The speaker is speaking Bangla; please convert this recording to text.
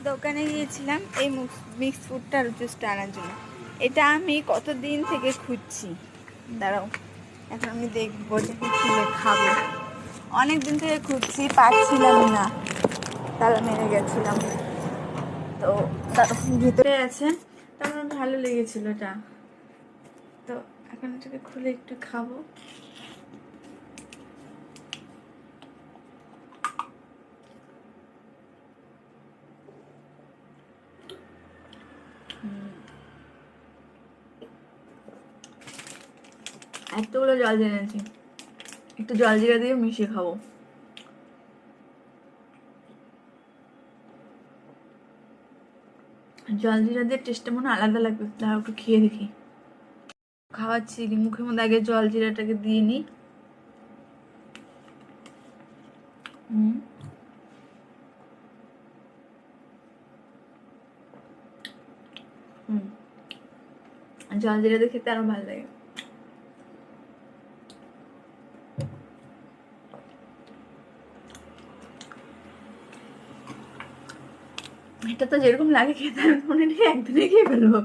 দোকানে গিয়েছিলাম এই মিক্স ফ্রুটটার জুসটা আনার জন্য। এটা আমি কতদিন থেকে খুঁজছি, দাঁড়াও এখন আমি দেখবো যে খুলে খাবো। অনেক দিন থেকে খুঁজছি, পাচ্ছিলাম না, তালা মেরে গেছিলাম। তো ভিতরে আছে, তো আমার ভালো লেগেছিল এটা, তো এখন এটাকে খুলে একটু খাবো। এতগুলো জল জেনেছি, একটু জল জিরা দিয়ে মিশিয়ে খাবো। জল জিরা দিয়ে টেস্টটা মনে আলাদা লাগবে, তাহলে একটু খেয়ে দেখি। খাওয়াচ্ছি, মুখের মধ্যে আগে জল জিরাটাকে দিয়ে নিই। জল জিরা দিয়ে খেতে আরো ভালো লাগে। এটা তো যেরকম লাগে খেতে, আমি মনে নেই একদিনে খেয়ে ফেলবো।